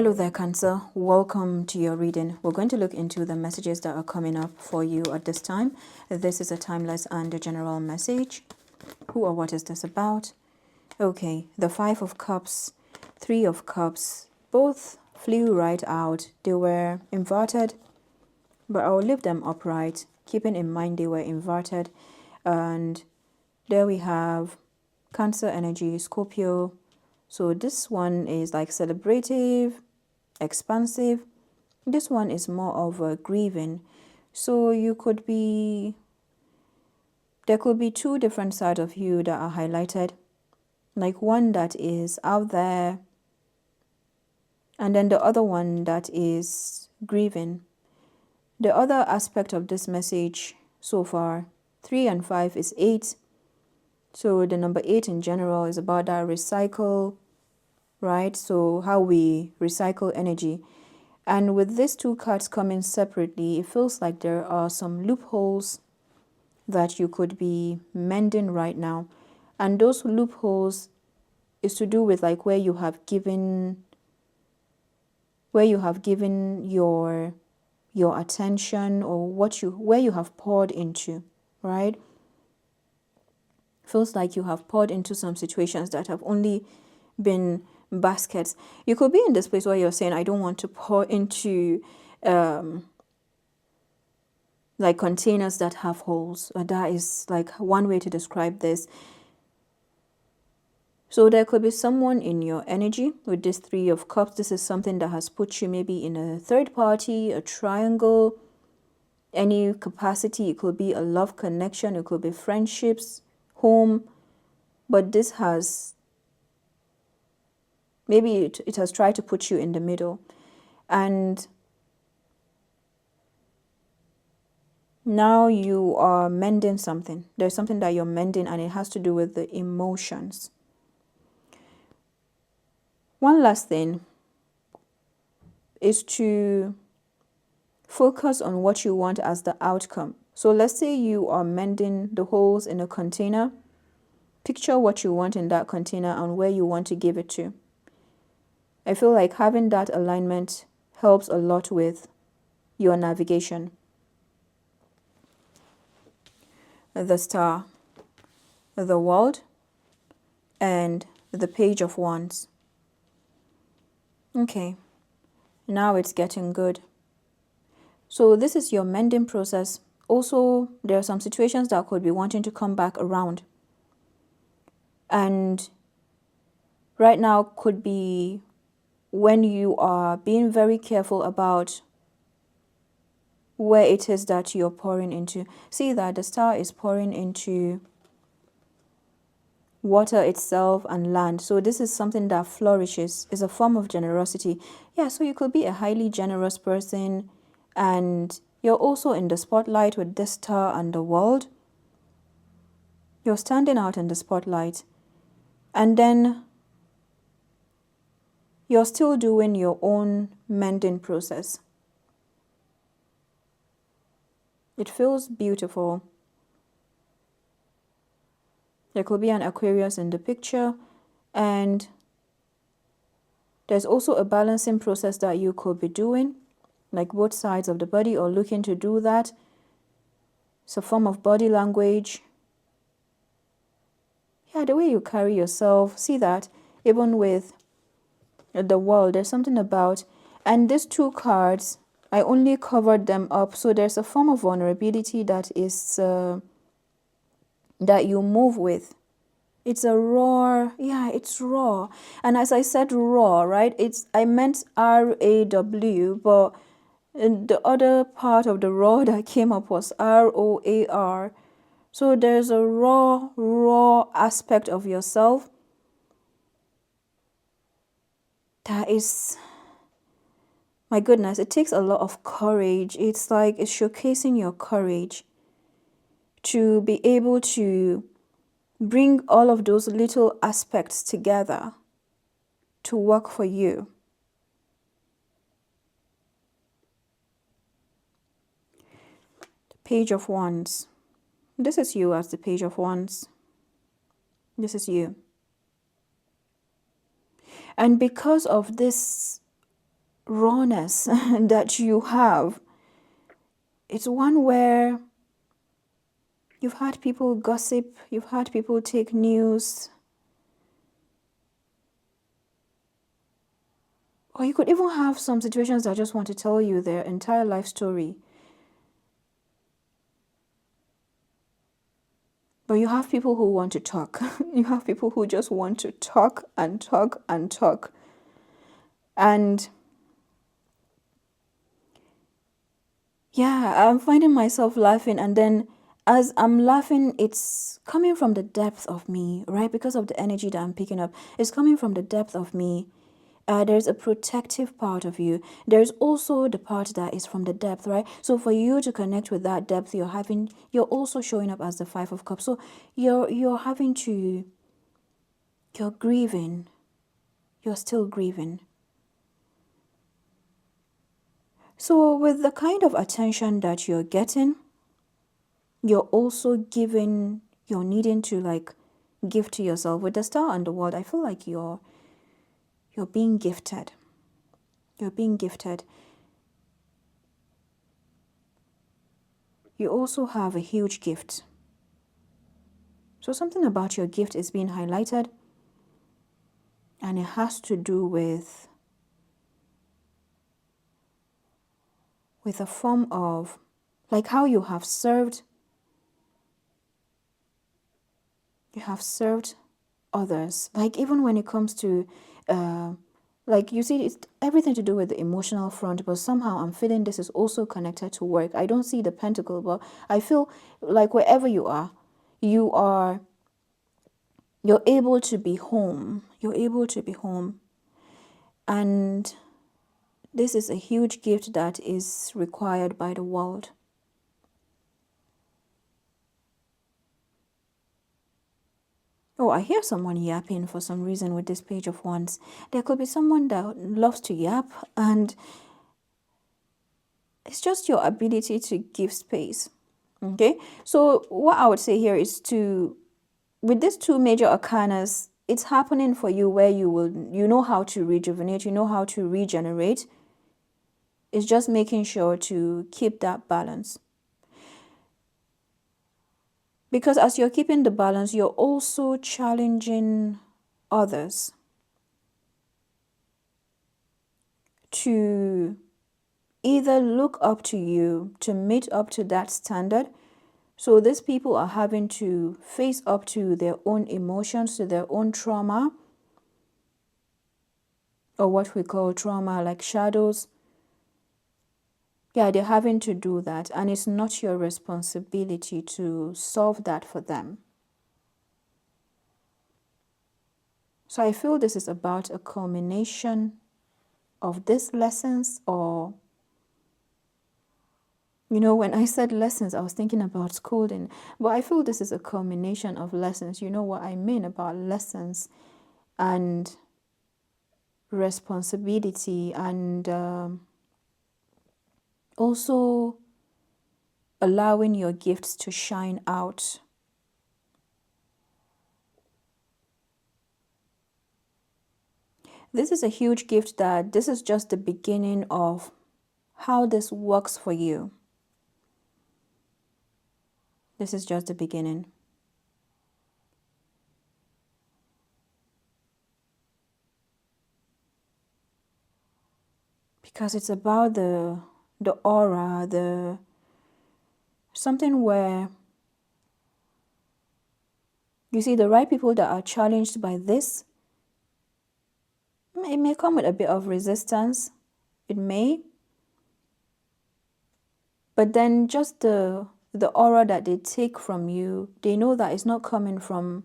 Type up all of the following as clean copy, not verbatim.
Hello there, Cancer. Welcome to your reading. We're going to look into the messages that are coming up for you at this time. This is a timeless and a general message. Who or what is this about? Okay, the Five of Cups, Three of Cups, both flew right out. They were inverted, but I'll leave them upright, keeping in mind they were inverted. And there we have Cancer energy, Scorpio. So this one is like celebrative, expansive. This one is more of a grieving. So there could be two different sides of you that are highlighted. Like one that is out there, and then the other one that is grieving. The other aspect of this message so far, 3 and 5 is 8. So the number 8 in general is about that recycle, right? So how we recycle energy. And with these two cards coming separately, it feels like there are some loopholes that you could be mending right now. And those loopholes is to do with like where you have given your attention, or where you have poured into, right? Feels like you have poured into some situations that have only been baskets. You could be in this place where you're saying, I don't want to pour into like containers that have holes. That is like one way to describe this. So there could be someone in your energy with this Three of Cups. This is something that has put you maybe in a third party, a triangle, any capacity. It could be a love connection, it could be friendships, home, but this has maybe it has tried to put you in the middle. And now you are mending something. There's something that you're mending, and it has to do with the emotions. One last thing is to focus on what you want as the outcome. So let's say you are mending the holes in a container. Picture what you want in that container and where you want to give it to. I feel like having that alignment helps a lot with your navigation. The Star, the World, and the Page of Wands. Okay, now it's getting good. So this is your mending process. Also, there are some situations that could be wanting to come back around. And right now could be when you are being very careful about where it is that you're pouring into. See that the Star is pouring into water itself and land. So this is something that flourishes, is a form of generosity. Yeah, so you could be a highly generous person, and you're also in the spotlight with this Star and the World. You're standing out in the spotlight, and then you're still doing your own mending process. It feels beautiful. There could be an Aquarius in the picture, and there's also a balancing process that you could be doing, like both sides of the body, or looking to do that. It's a form of body language. Yeah, the way you carry yourself, see that even with the World, there's something about, and these two cards, I only covered them up, so there's a form of vulnerability that is that you move with. It's a raw, yeah, it's raw. And as I said raw, right, I meant R-A-W, but the other part of the raw that came up was R-O-A-R. So there's a raw aspect of yourself that is, my goodness, it takes a lot of courage. It's like it's showcasing your courage to be able to bring all of those little aspects together to work for you. The Page of Wands. This is you as the Page of Wands. This is you. And because of this rawness that you have. It's one where you've had people gossip, you've had people take news, or you could even have some situations that just want to tell you their entire life story. But you have people who want to talk. You have people who just want to talk and talk and talk. And yeah, I'm finding myself laughing, and then as I'm laughing, it's coming from the depth of me, right? Because of the energy that I'm picking up, it's coming from the depth of me. There's a protective part of you. There's also the part that is from the depth, right? So for you to connect with that depth, you're also showing up as the Five of Cups. So you're having to, you're grieving. You're still grieving. So with the kind of attention that you're getting, you're also giving, you're needing to like give to yourself. With the Star and the World, I feel like you're being gifted. You're being gifted. You also have a huge gift. So something about your gift is being highlighted, and it has to do with a form of like how you have served others. Like even when it comes to like you see, it's everything to do with the emotional front, but somehow I'm feeling this is also connected to work. I don't see the pentacle, but I feel like wherever you are, you're able to be home. You're able to be home. And this is a huge gift that is required by the world. Oh, I hear someone yapping for some reason with this Page of Wands. There could be someone that loves to yap, and it's just your ability to give space. Okay? So what I would say here is with these two major arcanas, it's happening for you where you know how to rejuvenate, you know how to regenerate. It's just making sure to keep that balance. Because as you're keeping the balance, you're also challenging others to either look up to you, to meet up to that standard. So these people are having to face up to their own emotions, to their own trauma, or what we call trauma, like shadows. Yeah, they're having to do that, and it's not your responsibility to solve that for them. So I feel this is about a culmination of these lessons, or when I said lessons, I was thinking about schooling, but I feel this is a culmination of lessons. You know what I mean about lessons and responsibility, and also allowing your gifts to shine out. This is a huge gift that this is just the beginning of how this works for you. This is just the beginning. Because it's about the aura, something where you see the right people that are challenged by this. It may come with a bit of resistance. It may. But then just the aura that they take from you, they know that it's not coming from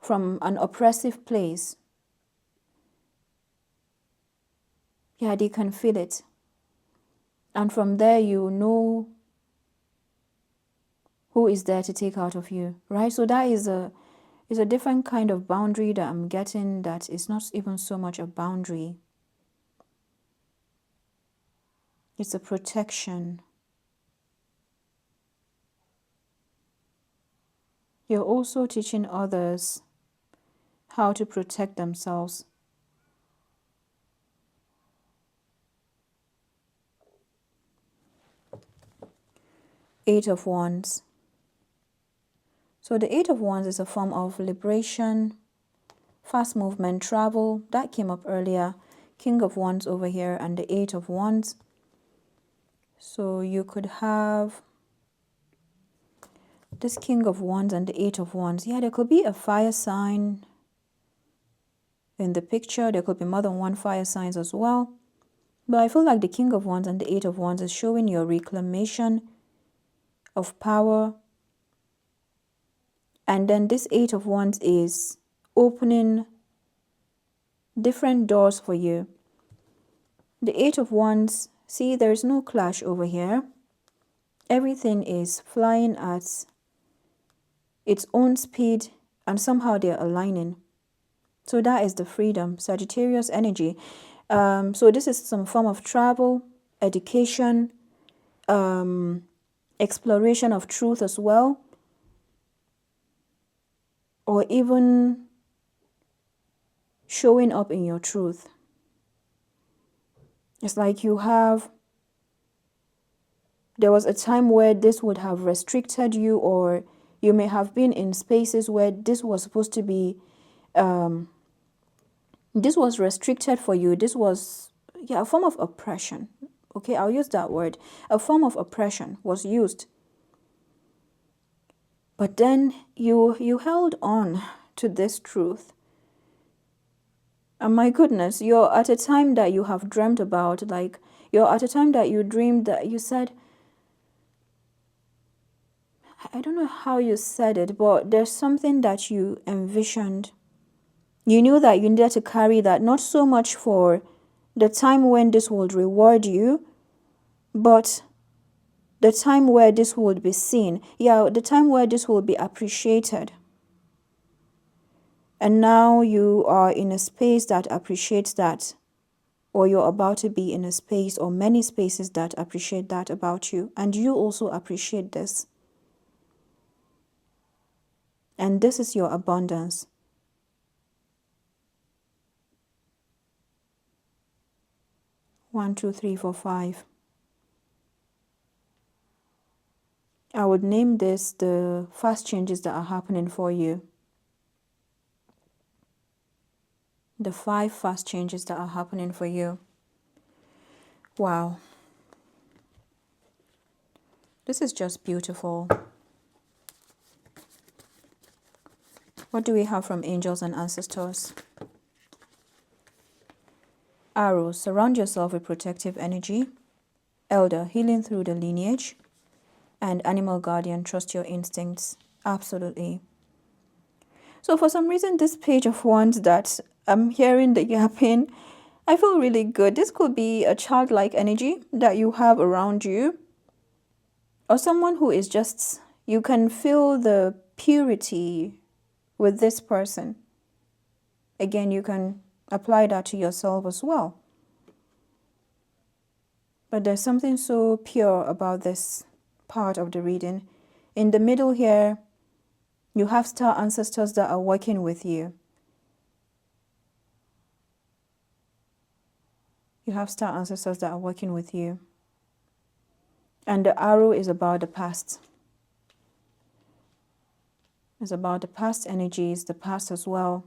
an oppressive place. Yeah, they can feel it. And from there, you know who is there to take out of you, right? So that is a different kind of boundary that I'm getting, that is not even so much a boundary. It's a protection. You're also teaching others how to protect themselves. Eight of Wands. So the Eight of Wands is a form of liberation, fast movement, travel. That came up earlier. King of Wands over here and the Eight of Wands. So you could have this King of Wands and the Eight of Wands. Yeah, there could be a fire sign in the picture. There could be more than one fire signs as well. But I feel like the King of Wands and the Eight of Wands is showing your reclamation of power. And then this Eight of Wands is opening different doors for you. The Eight of Wands, see, there's no clash over here. Everything is flying at its own speed and somehow they're aligning. So that is the freedom, Sagittarius energy. So this is some form of travel, education, exploration of truth as well. Or even showing up in your truth. It's like there was a time where this would have restricted you, or you may have been in spaces where this was supposed to be, this was restricted for you. This was, yeah, a form of oppression. Okay, I'll use that word. A form of oppression was used. But then you held on to this truth. And my goodness, you're at a time that you have dreamt about, like you're at a time that you dreamed, that you said, I don't know how you said it, but there's something that you envisioned. You knew that you needed to carry that, not so much for the time when this would reward you, but the time where this would be seen. Yeah, the time where this will be appreciated. And now you are in a space that appreciates that, or you're about to be in a space or many spaces that appreciate that about you. And you also appreciate this. And this is your abundance. One, two, three, four, five. I would name this the fast changes that are happening for you. The 5 fast changes that are happening for you. Wow. This is just beautiful. What do we have from angels and ancestors? Arrow, surround yourself with protective energy. Elder, healing through the lineage. And animal guardian, trust your instincts. Absolutely. So for some reason, this page of wands that I'm hearing the yapping, I feel really good. This could be a childlike energy that you have around you. Or someone who is just, you can feel the purity with this person. Again, you can apply that to yourself as well. But there's something so pure about this part of the reading. In the middle here, you have star ancestors that are working with you. You have star ancestors that are working with you. And the arrow is about the past. It's about the past energies, the past as well.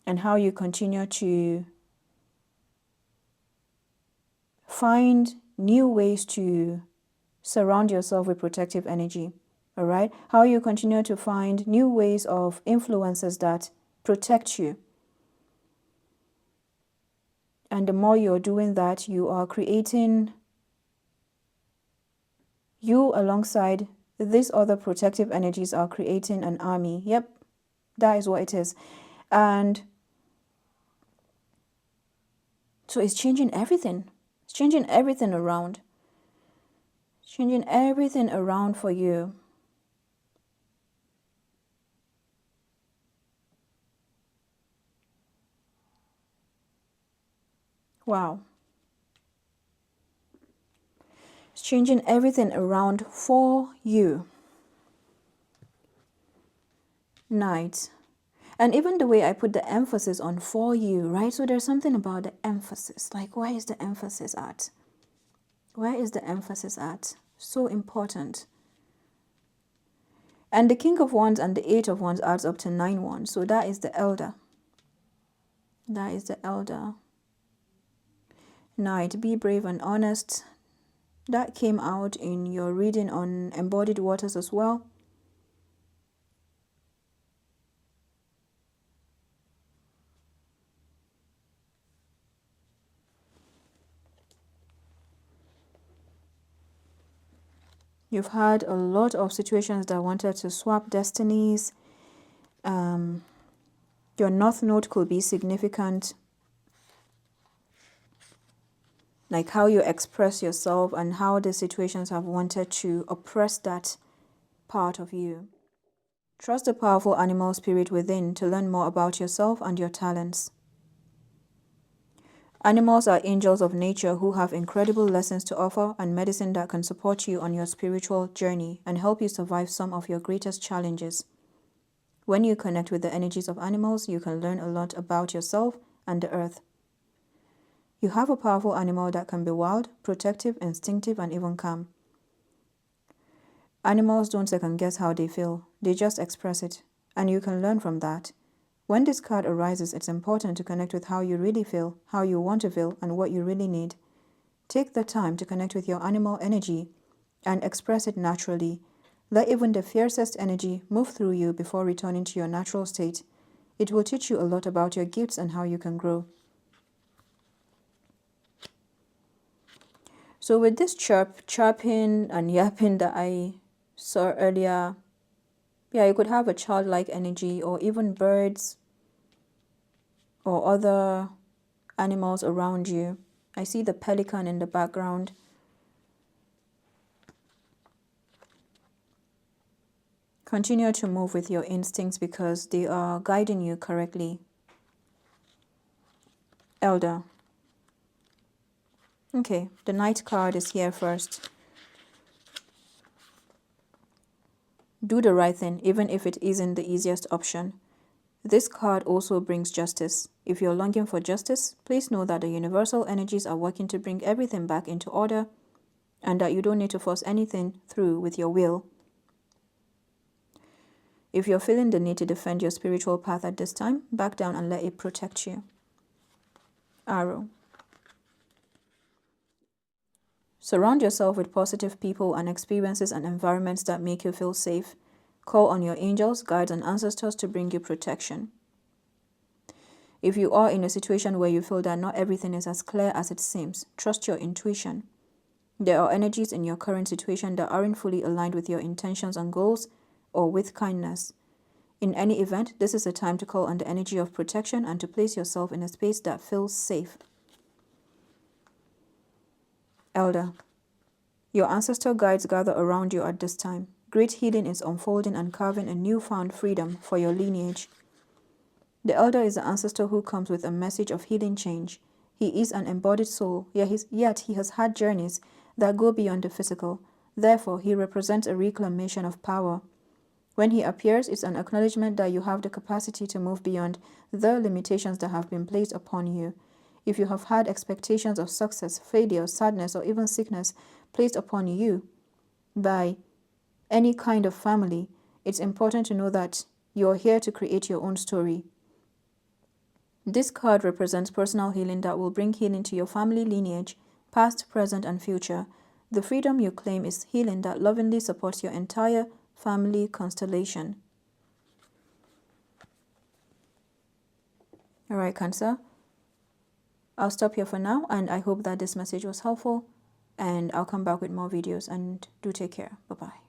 And how you continue to find new ways to surround yourself with protective energy. All right? How you continue to find new ways of influences that protect you. And the more you're doing that, you are creating, you alongside these other protective energies are creating an army. Yep, that is what it is. And so it's changing everything. It's changing everything around. It's changing everything around for you. Wow. It's changing everything around for you. Knight. And even the way I put the emphasis on for you, right? So there's something about the emphasis. Like, where is the emphasis at? Where is the emphasis at? So important. And the King of Wands and the Eight of Wands adds up to 9 wands. So that is the elder. That is the elder. Knight, be brave and honest. That came out in your reading on embodied waters as well. You've had a lot of situations that wanted to swap destinies. Your North Node could be significant. Like how you express yourself and how the situations have wanted to oppress that part of you. Trust the powerful animal spirit within to learn more about yourself and your talents. Animals are angels of nature who have incredible lessons to offer and medicine that can support you on your spiritual journey and help you survive some of your greatest challenges. When you connect with the energies of animals, you can learn a lot about yourself and the earth. You have a powerful animal that can be wild, protective, instinctive, and even calm. Animals don't second guess how they feel, they just express it, and you can learn from that. When this card arises, it's important to connect with how you really feel, how you want to feel, and what you really need. Take the time to connect with your animal energy and express it naturally. Let even the fiercest energy move through you before returning to your natural state. It will teach you a lot about your gifts and how you can grow. So with this chirping and yapping that I saw earlier, yeah, you could have a childlike energy or even birds or other animals around you. I see the pelican in the background. Continue to move with your instincts because they are guiding you correctly. Elder. Okay, the Knight card is here first. Do the right thing, even if it isn't the easiest option. This card also brings justice. If you're longing for justice, please know that the universal energies are working to bring everything back into order and that you don't need to force anything through with your will. If you're feeling the need to defend your spiritual path at this time, back down and let it protect you. Arrow. Surround yourself with positive people and experiences and environments that make you feel safe. Call on your angels, guides, and ancestors to bring you protection. If you are in a situation where you feel that not everything is as clear as it seems, trust your intuition. There are energies in your current situation that aren't fully aligned with your intentions and goals or with kindness. In any event, this is a time to call on the energy of protection and to place yourself in a space that feels safe. Elder. Your ancestor guides gather around you at this time. Great healing is unfolding and carving a newfound freedom for your lineage. The elder is the ancestor who comes with a message of healing change. He is an embodied soul, yet he has had journeys that go beyond the physical. Therefore, he represents a reclamation of power. When he appears, it's an acknowledgement that you have the capacity to move beyond the limitations that have been placed upon you. If you have had expectations of success, failure, sadness, or even sickness placed upon you by any kind of family, it's important to know that you're here to create your own story. This card represents personal healing that will bring healing to your family lineage, past, present, and future. The freedom you claim is healing that lovingly supports your entire family constellation. Alright, Cancer. I'll stop here for now, and I hope that this message was helpful, and I'll come back with more videos, and do take care. Bye-bye.